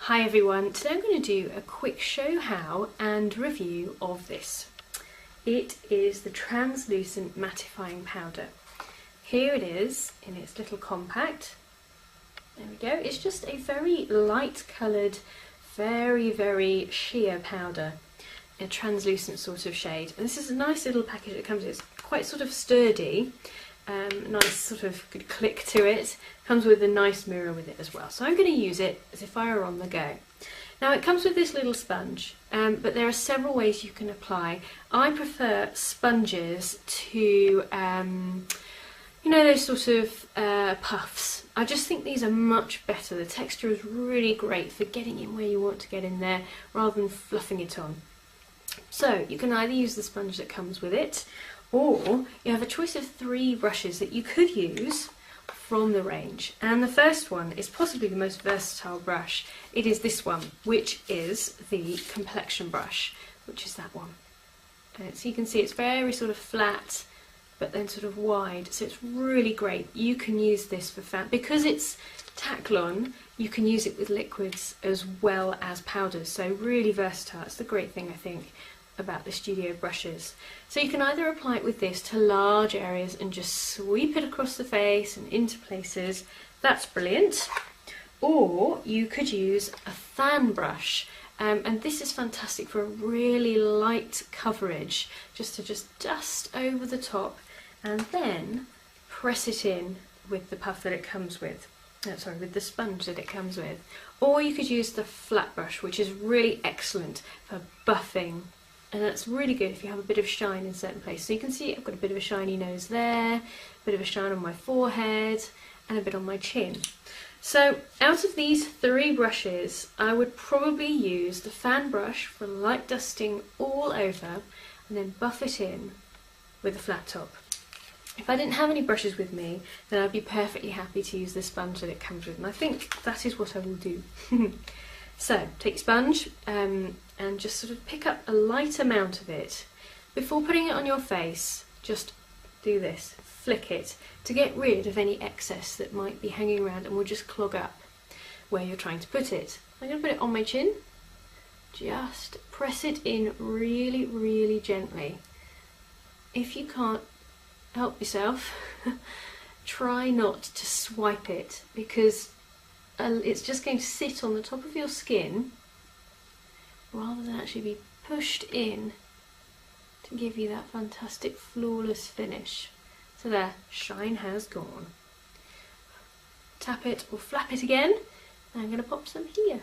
Hi everyone, today I'm going to do a quick show how and review of this. It is the translucent mattifying powder. Here it is in its little compact. There we go. It's just a very light coloured, very sheer powder. A translucent sort of shade. And this is a nice little package it comes with. It's quite sort of sturdy. Nice sort of good click to it. Comes with a nice mirror with it as well. So I'm going to use it as if I were on the go. Now it comes with this little sponge, but there are several ways you can apply. I prefer sponges to, you know, those sort of puffs. I just think these are much better. The texture is really great for getting in where you want to get in there rather than fluffing it on. So you can either use the sponge that comes with it, or you have a choice of 3 brushes that you could use from the range. And the first one is possibly the most versatile brush. It is this one, which is the complexion brush, which is that one. So you can see it's very sort of flat, but then sort of wide. So it's really great. You can use this for because it's Taklon, you can use it with liquids as well as powders. So really versatile. It's the great thing, I think, about the studio brushes. So you can either apply it with this to large areas and just sweep it across the face and into places. That's brilliant. Or you could use a fan brush, and this is fantastic for a really light coverage, just to dust over the top and then press it in with the puff that it comes with. With the sponge that it comes with. Or you could use the flat brush, which is really excellent for buffing. And that's really good if you have a bit of shine in certain places. So you can see I've got a bit of a shiny nose there, a bit of a shine on my forehead, and a bit on my chin. So out of these 3 brushes, I would probably use the fan brush for light dusting all over, and then buff it in with a flat top. If I didn't have any brushes with me, then I'd be perfectly happy to use the sponge that it comes with, and I think that is what I will do. So take your sponge and just sort of pick up a light amount of it. Before putting it on your face, just do this, flick it, to get rid of any excess that might be hanging around and will just clog up where you're trying to put it. I'm going to put it on my chin. Just press it in really gently. If you can't help yourself, try not to swipe it, because it's just going to sit on the top of your skin rather than actually be pushed in to give you that fantastic flawless finish. So there, shine has gone. Tap it or flap it again, and I'm going to pop some here.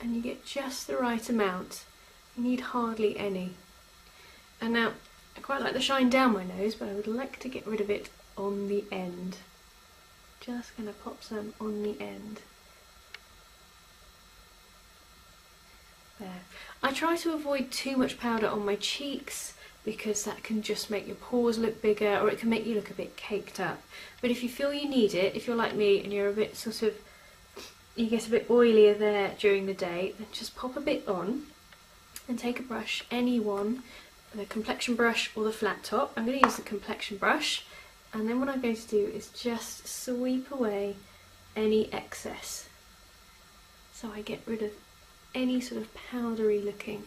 And you get just the right amount. You need hardly any. And now, I quite like the shine down my nose, but I would like to get rid of it on the end. Just going to pop some on the end. There. I try to avoid too much powder on my cheeks, because that can just make your pores look bigger, or it can make you look a bit caked up. But if you feel you need it, if you're like me and you're a bit sort of, you get a bit oilier there during the day, then just pop a bit on and take a brush, any one, the complexion brush or the flat top. I'm going to use the complexion brush. And then what I'm going to do is just sweep away any excess, so I get rid of any sort of powdery looking.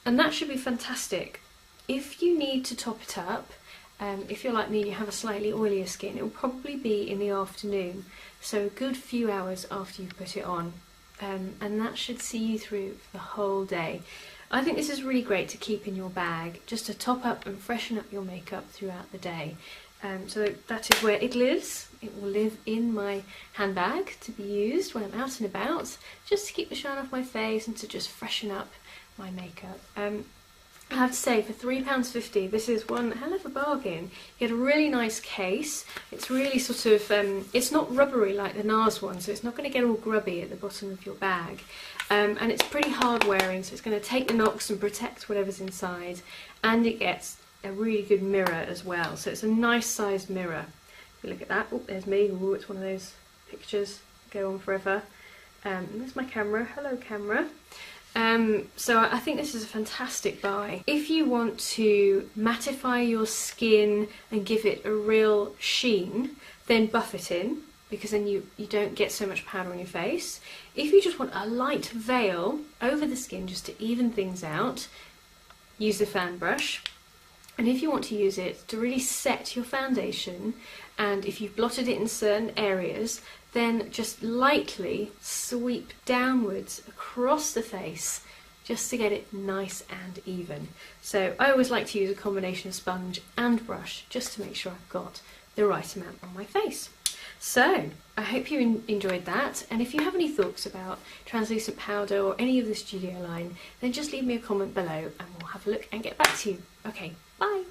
And that should be fantastic. If you need to top it up, if you're like me and you have a slightly oilier skin, it will probably be in the afternoon, so a good few hours after you put it on. And that should see you through the whole day. I think this is really great to keep in your bag, just to top up and freshen up your makeup throughout the day. So that is where it lives. It will live in my handbag to be used when I'm out and about, just to keep the shine off my face and to just freshen up my makeup. I have to say, for £3.50, this is one hell of a bargain. You get a really nice case. It's really sort of, it's not rubbery like the NARS one, so it's not going to get all grubby at the bottom of your bag. And it's pretty hard wearing, so it's going to take the knocks and protect whatever's inside. And it gets a really good mirror as well, so it's a nice sized mirror. If you look at that, oh, there's me. Ooh, it's one of those pictures go on forever. There's my camera. Hello, camera. So I think this is a fantastic buy. If you want to mattify your skin and give it a real sheen, then buff it in. because then you don't get so much powder on your face. If you just want a light veil over the skin just to even things out, use the fan brush. And if you want to use it to really set your foundation, and if you've blotted it in certain areas, then just lightly sweep downwards across the face just to get it nice and even. So I always like to use a combination of sponge and brush just to make sure I've got the right amount on my face. So I hope you enjoyed that, and if you have any thoughts about translucent powder or any of the studio line, then just leave me a comment below and we'll have a look and get back to you. Okay, bye!